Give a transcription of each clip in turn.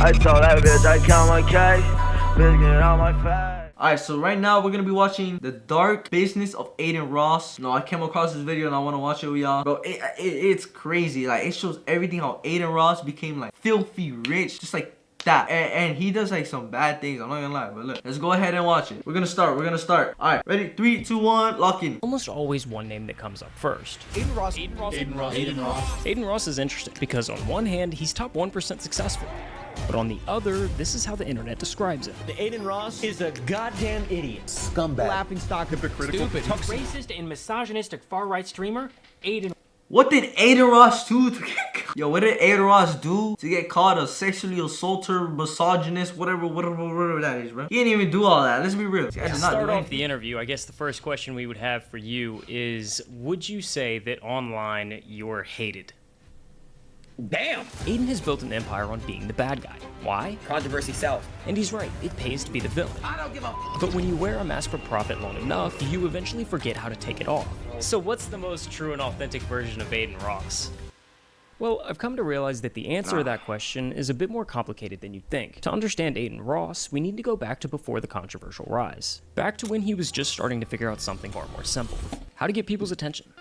I told that bitch I count my cash. Bitch, get out my face. Alright, so right now we're gonna be watching The Dark Business of Adin Ross. No, I came across this video and I wanna watch it with y'all. Bro, it's crazy. Like, it shows everything how Adin Ross became like filthy rich. Just like that. And he does like some bad things. I'm not gonna lie, but look, let's go ahead and watch it. We're gonna start. Alright, ready? 3, 2, 1, lock in. Almost always one name that comes up first. Adin Ross. Adin Ross is interesting because on one hand, he's top 1% successful. But on the other, this is how the internet describes it. The Adin Ross is a goddamn idiot. Scumbag. Laughing stock, hypocritical, stupid, racist, and misogynistic far-right streamer, Adin. What did Adin Ross do to get... Yo, what did Adin Ross do to get called a sexually assaulter, misogynist, whatever that is, bro? He didn't even do all that. Let's be real. To start off the interview, I guess the first question we would have for you is, would you say that online you're hated? Damn! Adin has built an empire on being the bad guy. Why? Controversy sells. And he's right, it pays to be the villain. I don't give a fuck. But when you wear a mask for profit long enough, you eventually forget how to take it off. So what's the most true and authentic version of Adin Ross? Well, I've come to realize that the answer to that question is a bit more complicated than you'd think. To understand Adin Ross, we need to go back to before the controversial rise. Back to when he was just starting to figure out something far more simple. How to get people's attention.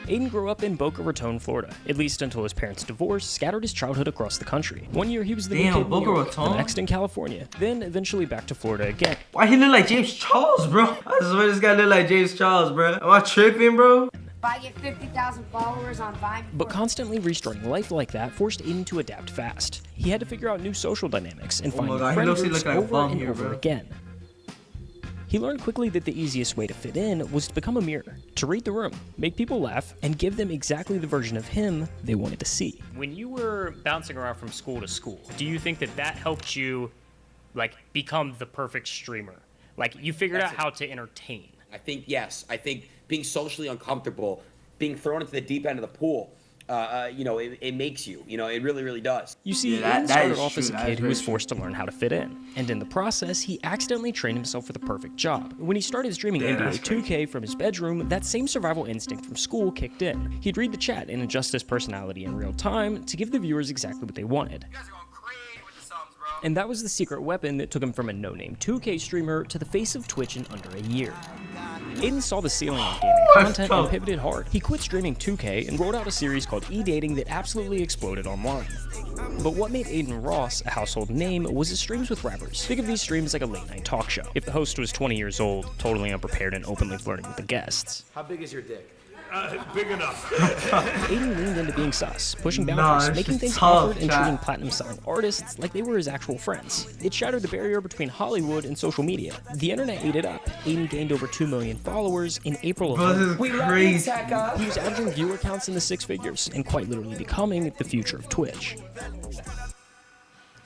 Adin grew up in Boca Raton, Florida, at least until his parents' divorce scattered his childhood across the country. One year he was the new kid in New York, the next in California, then eventually back to Florida again. Why he look like James Charles, bro? I swear this guy look like James Charles, bro. Am I tripping, bro? If I get 50,000 followers on Vine... But constantly restarting life like that forced Adin to adapt fast. He had to figure out new social dynamics and find new friend groups over and over again. He learned quickly that the easiest way to fit in was to become a mirror, to read the room, make people laugh, and give them exactly the version of him they wanted to see. When you were bouncing around from school to school, do you think that that helped you, like, become the perfect streamer? Like, you figured out how to entertain? I think, yes. I think being socially uncomfortable, being thrown into the deep end of the pool, you know, it makes you, you know, it really, really does. You see, Adin started off as a kid who was forced to learn how to fit in, and in the process, he accidentally trained himself for the perfect job. When he started streaming NBA 2K from his bedroom, that same survival instinct from school kicked in. He'd read the chat and adjust his personality in real time to give the viewers exactly what they wanted. And that was the secret weapon that took him from a no-name 2K streamer to the face of Twitch in under a year. Adin saw the ceiling on gaming content and pivoted hard. He quit streaming 2K and rolled out a series called E-Dating that absolutely exploded online. But what made Adin Ross a household name was his streams with rappers. Think of these streams like a late-night talk show. If the host was 20 years old, totally unprepared and openly flirting with the guests. How big is your dick? Big enough. Adin leaned into being sus, pushing boundaries, making things awkward, and treating platinum-selling artists like they were his actual friends. It shattered the barrier between Hollywood and social media. The internet ate it up. Adin gained over 2 million followers in April of This is crazy. He was averaging viewer counts in the 6 figures, and quite literally becoming the future of Twitch.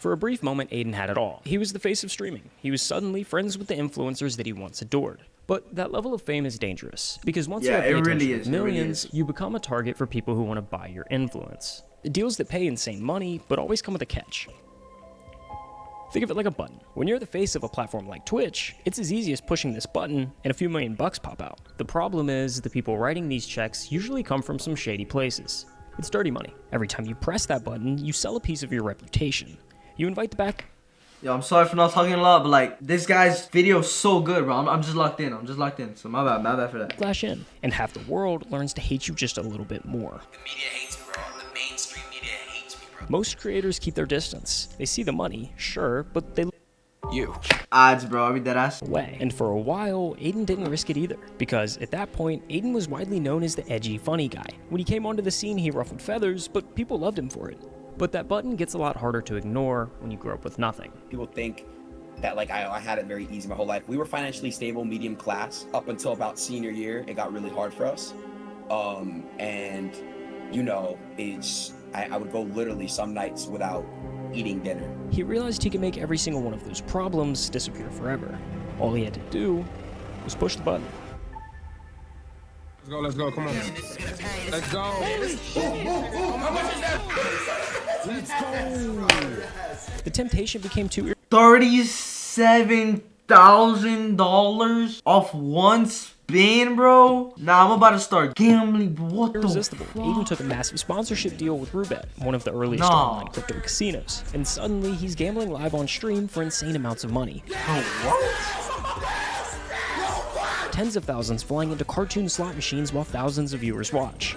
For a brief moment, Adin had it all. He was the face of streaming. He was suddenly friends with the influencers that he once adored. But that level of fame is dangerous, because once you have the attention of millions, you become a target for people who want to buy your influence. Deals that pay insane money, but always come with a catch. Think of it like a button. When you're the face of a platform like Twitch, it's as easy as pushing this button and a few million bucks pop out. The problem is, the people writing these checks usually come from some shady places. It's dirty money. Every time you press that button, you sell a piece of your reputation. You invite the back... Yo, I'm sorry for not talking a lot, but like, this guy's video is so good, bro. I'm just locked in. So my bad for that. Flash in, and half the world learns to hate you just a little bit more. The media hates me, bro. The mainstream media hates me, bro. Most creators keep their distance. They see the money, sure, but they Odds, bro. I mean, that ass. away. And for a while, Adin didn't risk it either, because at that point, Adin was widely known as the edgy, funny guy. When he came onto the scene, he ruffled feathers, but people loved him for it. But that button gets a lot harder to ignore when you grow up with nothing. People think that, like, I had it very easy my whole life. We were financially stable, medium class, up until about senior year. It got really hard for us. And, you know, I would go literally some nights without eating dinner. He realized he could make every single one of those problems disappear forever. All he had to do was push the button. Let's go, come on. Let's go. How much is that? Let's go. The temptation became too 37 $100,000 off one spin, bro? Nah, I'm about to start gambling, bro. What the Irresistible. fuck? Aiden took a massive sponsorship deal with Roulette, one of the earliest online crypto casinos, and suddenly he's gambling live on stream for insane amounts of money. Oh, what? Tens of thousands flying into cartoon slot machines while thousands of viewers watch.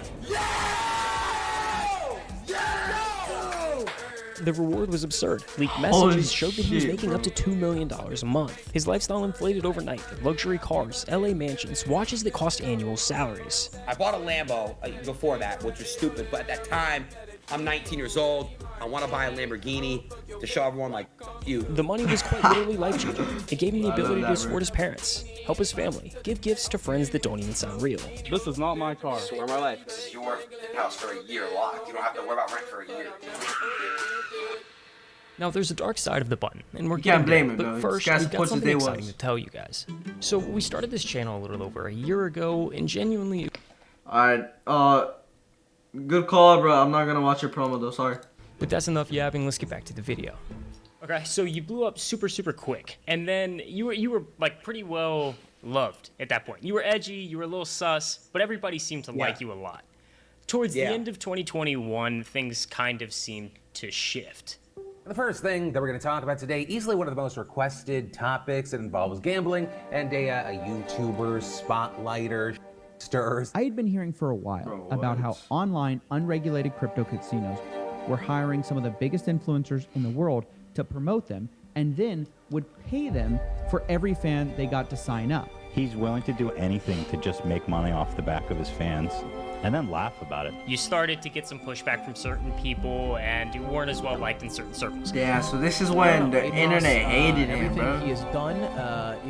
The reward was absurd. Leaked messages showed that he was making up to $2 million a month. His lifestyle inflated overnight. Luxury cars, LA mansions, watches that cost annual salaries. I bought a Lambo before that, which was stupid, but at that time, I'm 19 years old. I want to buy a Lamborghini to show everyone, like, you. The money was quite literally life-changing. It gave him the ability to support his parents, help his family, give gifts to friends that don't even sound real. This is not my car. Swear my life. This is your house for a year locked. You don't have to worry about rent for a year. Now, there's a dark side of the button, and we're can't getting blame there, him, but bro. first, This guy's we've got puts something his day exciting was. to tell you guys. So, we started this channel a little over a year ago, and genuinely... Alright, good call, bro. I'm not gonna watch your promo, though. Sorry. But that's enough yapping, let's get back to the video. Okay, so you blew up super quick, and then you were like pretty well loved at that point. You were edgy, you were a little sus, but everybody seemed to like you a lot. Towards the end of 2021, things kind of seemed to shift. The first thing that we're going to talk about today, easily one of the most requested topics, it involves gambling and a YouTuber, spotlighter, stirs. I had been hearing for a while about how online, unregulated crypto casinos were hiring some of the biggest influencers in the world to promote them, and then would pay them for every fan they got to sign up. He's willing to do anything to just make money off the back of his fans and then laugh about it. You started to get some pushback from certain people, and you weren't as well liked in certain circles. Yeah, so this is when the internet hated him, bro. Everything he has done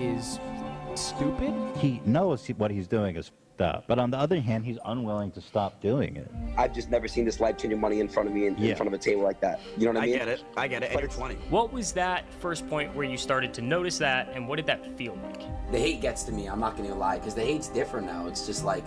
is stupid. He knows what he's doing is fucked up, but on the other hand, he's unwilling to stop doing it. I've just never seen this life-changing money in front of me in front of a table like that. You know what I mean? I get it. And you're 20. What was that first point where you started to notice that, and what did that feel like? The hate gets to me, I'm not gonna lie, because the hate's different now. It's just like,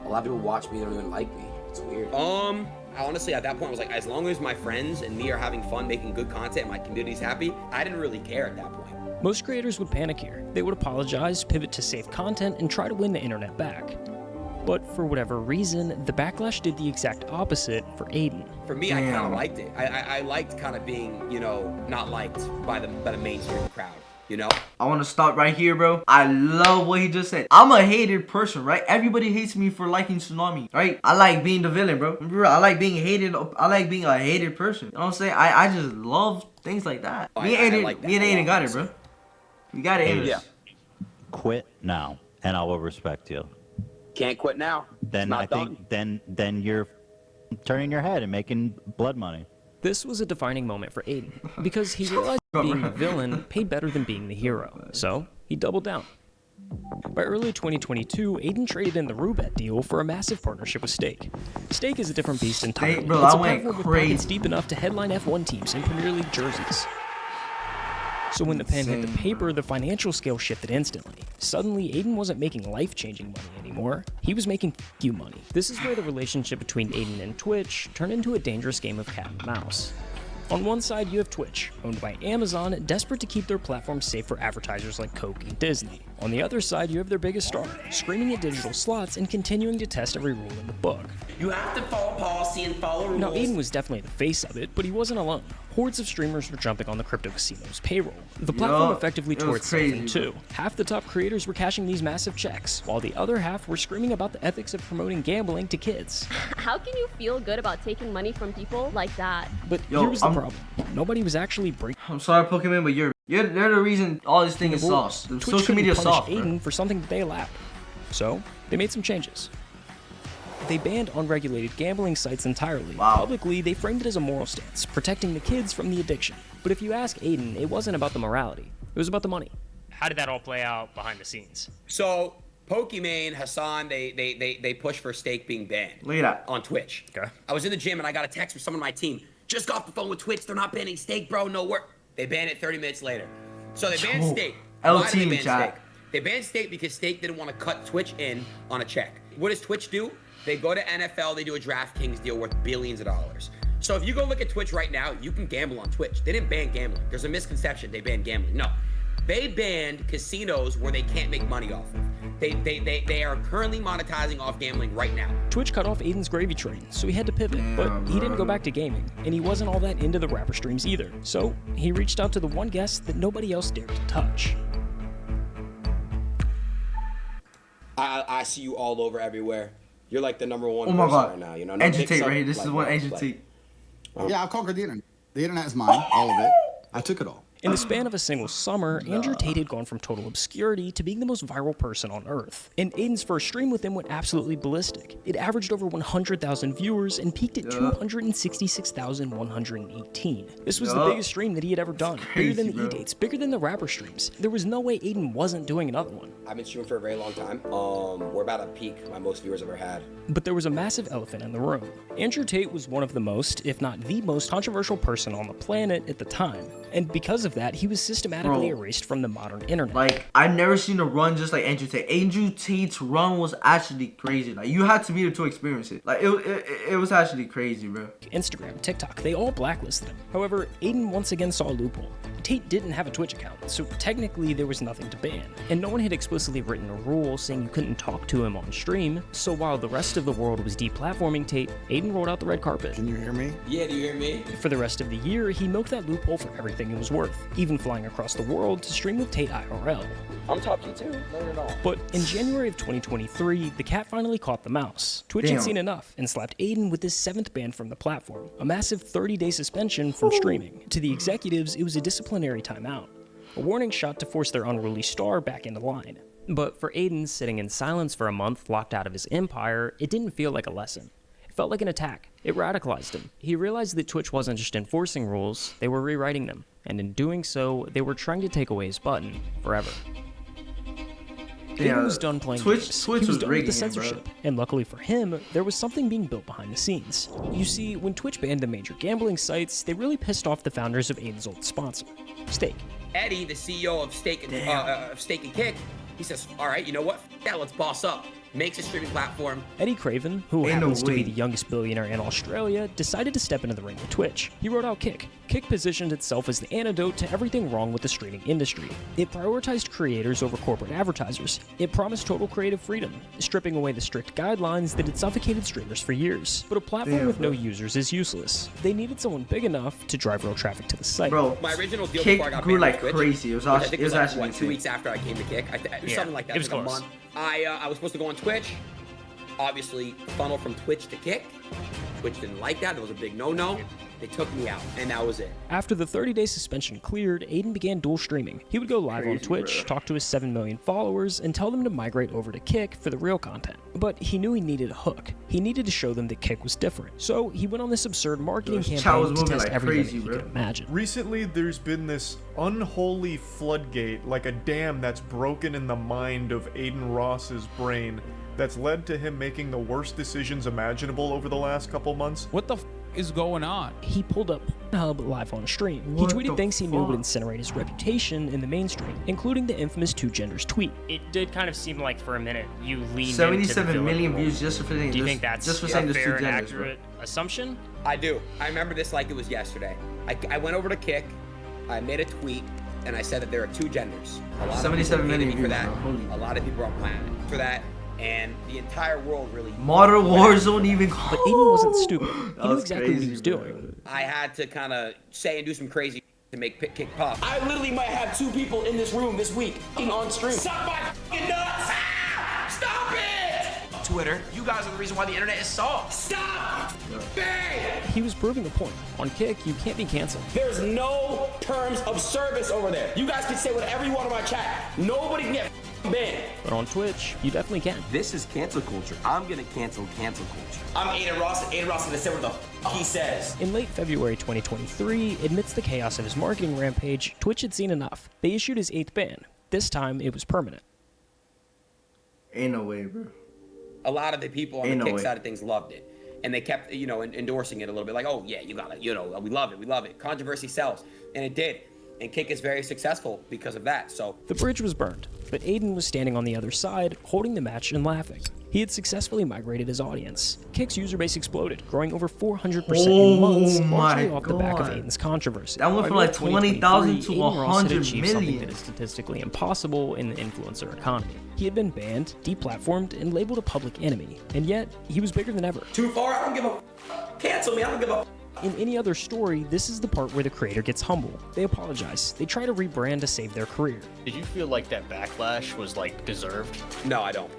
a lot of people watch me, they don't even like me. It's weird. I honestly, at that point, was like, as long as my friends and me are having fun, making good content, and my community's happy, I didn't really care at that point. Most creators would panic here. They would apologize, pivot to safe content, and try to win the internet back. But for whatever reason, the backlash did the exact opposite for Adin. For me, I kind of liked it. I liked kind of being, you know, not liked by the mainstream crowd. You know? I want to stop right here, bro. I love what he just said. I'm a hated person, right? Everybody hates me for liking Tsunami, right? I like being the villain, bro. I like being hated. I like being a hated person. You know what I'm saying? I just love things like that. Me and Adin got it, bro. We got it. Yeah. Quit now, and I will respect you. Can't quit now. Then I think then you're turning your head and making blood money. This was a defining moment for Adin, because he realized being the villain paid better than being the hero, so he doubled down. By early 2022, Adin traded in the Roulette deal for a massive partnership with Stake. Stake is a different beast entirely. Bro, it's I a went platform with crazy. pockets deep enough to headline F1 teams and Premier League jerseys. So when the pen hit the paper, the financial scale shifted instantly. Suddenly, Adin wasn't making life-changing money anymore. He was making you money. This is where the relationship between Adin and Twitch turned into a dangerous game of cat and mouse. On one side, you have Twitch, owned by Amazon, desperate to keep their platform safe for advertisers like Coke and Disney. On the other side, you have their biggest star, screaming at digital slots and continuing to test every rule in the book. You have to follow policy and follow rules. Now, Adin was definitely the face of it, but he wasn't alone. Hordes of streamers were jumping on the crypto casino's payroll. The platform effectively tore itself in two. Half the top creators were cashing these massive checks, while the other half were screaming about the ethics of promoting gambling to kids. How can you feel good about taking money from people like that? But here was the problem. Nobody was actually breaking. I'm sorry, Pokemon, but they're the reason all this thing is sauce. The social media is soft, bro. Adin for something that they allowed. So, they made some changes. They banned unregulated gambling sites entirely. Wow. Publicly, they framed it as a moral stance, protecting the kids from the addiction. But if you ask Adin, it wasn't about the morality. It was about the money. How did that all play out behind the scenes? So, Pokimane, Hassan, they pushed for Stake being banned. Look at that. On Twitch. Okay. I was in the gym and I got a text from someone on my team. Just got off the phone with Twitch. They're not banning Stake, bro. No work. They banned it 30 minutes later. So they banned Stake. Why did they ban Stake? They banned Stake because Stake didn't want to cut Twitch in on a check. What does Twitch do? They go to NFL, they do a DraftKings deal worth billions of dollars. So if you go look at Twitch right now, you can gamble on Twitch. They didn't ban gambling. There's a misconception they banned gambling. No, They banned casinos where they can't make money off of. They are currently monetizing off gambling right now. Twitch cut off Adin's gravy train, so he had to pivot, but he didn't go back to gaming, and he wasn't all that into the rapper streams either. So he reached out to the one guest that nobody else dared to touch. I see you all over everywhere. You're like the #1 Oh my person God. right now. You know, Andrew Tate right here. This is one Andrew Tate. Yeah, I conquered the internet. The internet is mine, all of it. I took it all. In the span of a single summer, Andrew Tate had gone from total obscurity to being the most viral person on Earth. And Adin's first stream with him went absolutely ballistic. It averaged over 100,000 viewers and peaked at 266,118. This was the biggest stream that he had ever done. Bigger than the E-Dates, bigger than the rapper streams. There was no way Adin wasn't doing another one. I've been streaming for a very long time. We're about to peak my most viewers ever had. But there was a massive elephant in the room. Andrew Tate was one of the most, if not the most, controversial person on the planet at the time. And because of that, he was systematically erased from the modern internet. Like, I've never seen a run just like Andrew Tate. Andrew Tate's run was actually crazy. Like, you had to be there to experience it. Like, it was actually crazy, bro. Instagram, TikTok, they all blacklisted him. However, Adin once again saw a loophole. Tate didn't have a Twitch account, so technically there was nothing to ban. And no one had explicitly written a rule saying you couldn't talk to him on stream, so while the rest of the world was deplatforming Tate, Adin rolled out the red carpet. Can you hear me? Yeah, do you hear me? For the rest of the year, he milked that loophole for everything it was worth, even flying across the world to stream with Tate IRL. I'm talking too. No, you're not. But in January of 2023, the cat finally caught the mouse. Twitch had seen enough and slapped Adin with his 7th ban from the platform, a massive 30-day suspension from streaming. To the executives, it was a disciplinary timeout, a warning shot to force their unruly star back into line. But for Adin, sitting in silence for a month, locked out of his empire, it didn't feel like a lesson. It felt like an attack. It radicalized him. He realized that Twitch wasn't just enforcing rules, they were rewriting them. And in doing so, they were trying to take away his button forever. Adin was done playing games. Twitch He was done with rigging the it, censorship, and luckily for him, there was something being built behind the scenes. You see, when Twitch banned the major gambling sites, they really pissed off the founders of Adin's old sponsor, Stake. Eddie, the CEO of Steak and Kick, he says, all right, you know what? Yeah, let's boss up. Makes a streaming platform. Eddie Craven, who happens to be the youngest billionaire in Australia, decided to step into the ring with Twitch. He wrote out Kick. Kick positioned itself as the antidote to everything wrong with the streaming industry. It prioritized creators over corporate advertisers. It promised total creative freedom, stripping away the strict guidelines that had suffocated streamers for years. But a platform with no users is useless. They needed someone big enough to drive real traffic to the site. Bro, my original deal Kick before I got grew banned like Twitch, crazy. It was actually like 2 weeks after I came to Kick. It was something like that. It was like close. a month. I was supposed to go on Twitch. Obviously, funnel from Twitch to Kick. Twitch didn't like that. It was a big no-no. They took me out, and that was it. After the 30-day suspension cleared, Adin began dual streaming. He would go live on Twitch, talk to his 7 million followers, and tell them to migrate over to Kick for the real content. But he knew he needed a hook. He needed to show them that Kick was different. So he went on this absurd marketing campaign to test everything he could imagine. Recently, there's been this unholy floodgate, like a dam that's broken in the mind of Adin Ross's brain, that's led to him making the worst decisions imaginable over the last couple months. What the is going on? He pulled up Pornhub live on stream. He tweeted things he knew would incinerate his reputation in the mainstream, including the infamous 2 genders tweet. It did kind of seem like for a minute you leaned 77 million views just for saying. Do you think that's just for a saying this 2 fair and genders, accurate assumption? I do. I remember this like it was yesterday. I went over to Kick. I made a tweet, and I said that there are 2 genders. A lot 77 of people million hated me for that. views, A lot of people are planning for that. And the entire world really... Modern Warzone even... But Adin wasn't stupid. He knew exactly what he was doing. I had to kind of say and do some crazy to make Kick pop. I literally might have 2 people in this room this week on stream. Suck my f***ing nuts! Stop it! Twitter, you guys are the reason why the internet is soft. Stop! Bang! He was proving a point. On Kick, you can't be canceled. There's no terms of service over there. You guys can say whatever you want on my chat. Nobody can get banned. But on Twitch, you definitely can. This is cancel culture. I'm gonna cancel culture. I'm Adin Ross, and Adin Ross is gonna say what the f he says. In late February 2023, amidst the chaos of his marketing rampage, Twitch had seen enough. They issued his 8th ban. This time, it was permanent. Ain't no way, bro. A lot of the people on the Kick side of things loved it. And they kept, endorsing it a little bit. Like, oh, yeah, you got it. We love it. We love it. Controversy sells. And it did. And Kick is very successful because of that. So the bridge was burned, but Adin was standing on the other side, holding the match and laughing. He had successfully migrated his audience. Kick's user base exploded, growing over 400% in months, largely off the back of Adin's controversy. That went from like 20,000 to 100 something that million. is statistically impossible in the influencer economy. He had been banned, deplatformed, and labeled a public enemy, and yet he was bigger than ever. Too far? I don't give a cancel me. I don't give a In any other story, this is the part where the creator gets humble. They apologize. They try to rebrand to save their career. Did you feel like that backlash was like deserved? No, I don't.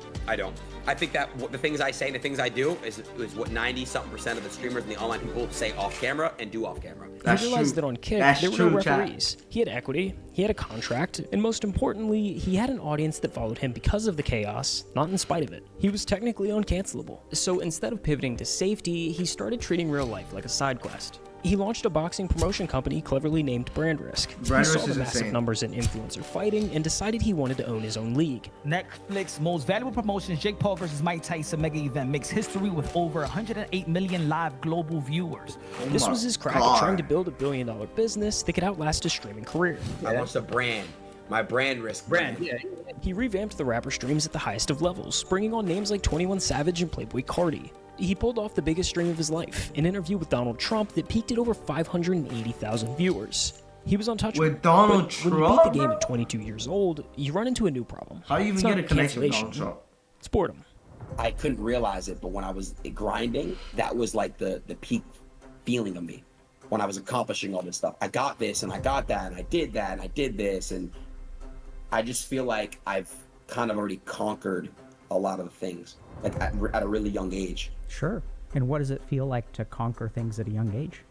I think that the things I say and the things I do is what 90-something% of the streamers and the online people say off camera and do off camera. He realized that on Kick, there were no referees. He had equity, he had a contract, and most importantly, he had an audience that followed him because of the chaos, not in spite of it. He was technically uncancelable. So instead of pivoting to safety, he started treating real life like a side quest. He launched a boxing promotion company cleverly named Brand Risk. He saw the massive numbers in influencer fighting and decided he wanted to own his own league. Netflix most valuable promotions, Jake Paul versus Mike Tyson mega event, makes history with over 108 million live global viewers. This was his crack at trying to build a billion-dollar business that could outlast his streaming career. I launched a brand. My Brand Risk brand. Yeah. He revamped the rapper streams at the highest of levels, bringing on names like 21 Savage and Playboy Cardi. He pulled off the biggest stream of his life, an interview with Donald Trump that peaked at over 580,000 viewers. He was untouchable. With Donald Trump? When you beat the game at 22 years old, you run into a new problem. How do you even get a connection with Donald Trump? It's boredom. I couldn't realize it, but when I was grinding, that was like the peak feeling of me. When I was accomplishing all this stuff. I got this and I got that and I did that and I did this, and I just feel like I've kind of already conquered a lot of the things, like at a really young age. Sure. And what does it feel like to conquer things at a young age?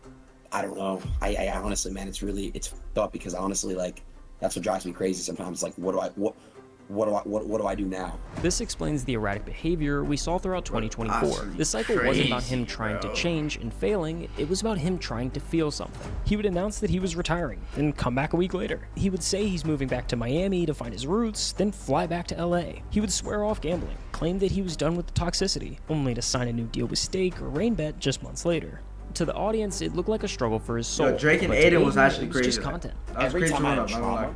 I don't know. I honestly, man, it's f***ed up, because honestly, like, that's what drives me crazy sometimes. Like, what do I do now? This explains the erratic behavior we saw throughout 2024. The cycle wasn't about him trying to change and failing, it was about him trying to feel something. He would announce that he was retiring, then come back a week later. He would say he's moving back to Miami to find his roots, then fly back to LA. He would swear off gambling, claim that he was done with the toxicity, only to sign a new deal with Stake or Rainbet just months later. To the audience, it looked like a struggle for his soul. Yo, Drake and Adin was actually crazy. Just content. Every time I have trauma,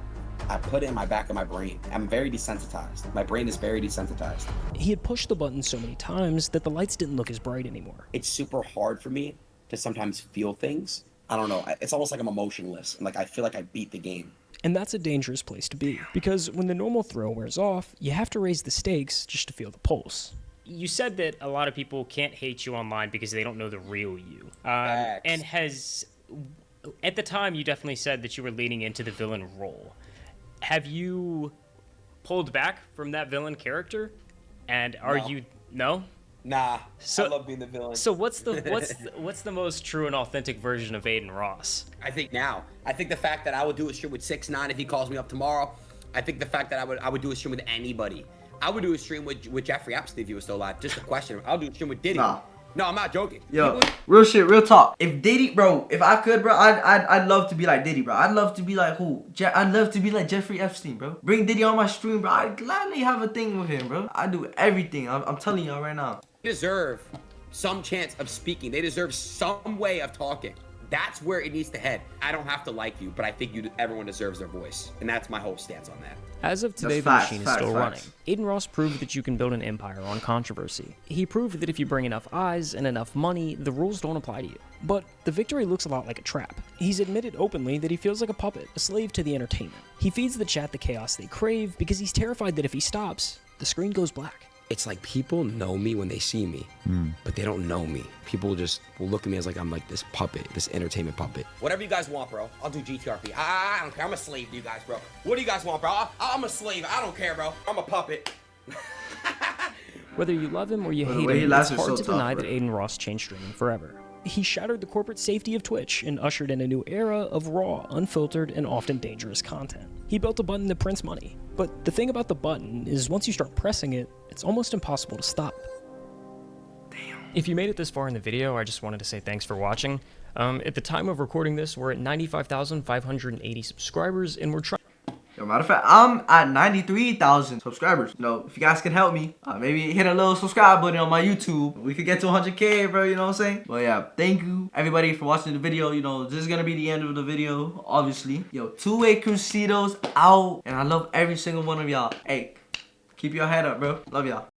I put it in my back of my brain. I'm very desensitized. My brain is very desensitized. He had pushed the button so many times that the lights didn't look as bright anymore. It's super hard for me to sometimes feel things. I don't know. It's almost like I'm emotionless. Like, I feel like I beat the game. And that's a dangerous place to be, because when the normal thrill wears off, you have to raise the stakes just to feel the pulse. You said that a lot of people can't hate you online because they don't know the real you. And at the time, you definitely said that you were leaning into the villain role. Have you pulled back from that villain character? And are you no? Nah. So, I love being the villain. So what's the most true and authentic version of Adin Ross? I think the fact that I would do a stream with 6ix9ine if he calls me up tomorrow. I think the fact that I would do a stream with anybody. I would do a stream with Jeffrey Epstein if he was still alive. Just a question. I'll do a stream with Diddy. Nah. No, I'm not joking. Yo, real shit, real talk. If Diddy, bro, if I could, bro, I'd love to be like Diddy, bro. I'd love to be like who? I'd love to be like Jeffrey Epstein, bro. Bring Diddy on my stream, bro. I'd gladly have a thing with him, bro. I do everything. I'm telling y'all right now. They deserve some chance of speaking. They deserve some way of talking. That's where it needs to head. I don't have to like you, but I think everyone deserves their voice. And that's my whole stance on that. As of today, the machine is still running. Adin Ross proved that you can build an empire on controversy. He proved that if you bring enough eyes and enough money, the rules don't apply to you. But the victory looks a lot like a trap. He's admitted openly that he feels like a puppet, a slave to the entertainment. He feeds the chat the chaos they crave because he's terrified that if he stops, the screen goes black. It's like people know me when they see me, but they don't know me. People just will look at me as like I'm like this puppet, this entertainment puppet. Whatever you guys want, bro. I'll do GTRP. I don't care. I'm a slave to you guys, bro. What do you guys want, bro? I'm a slave. I don't care, bro. I'm a puppet. Whether you love him or you hate him, it's hard to deny that Adin Ross changed streaming forever. He shattered the corporate safety of Twitch and ushered in a new era of raw, unfiltered, and often dangerous content. He built a button that prints money. But the thing about the button is once you start pressing it, it's almost impossible to stop. Damn. If you made it this far in the video, I just wanted to say thanks for watching. At the time of recording this, we're at 95,580 subscribers, and we're trying... Yo, matter of fact, I'm at 93,000 subscribers. You know, if you guys can help me, maybe hit a little subscribe button on my YouTube. We could get to 100K, bro, you know what I'm saying? But yeah, thank you, everybody, for watching the video. You know, this is gonna be the end of the video, obviously. Yo, two-way Cruzitos out, and I love every single one of y'all. Hey, keep your head up, bro. Love y'all.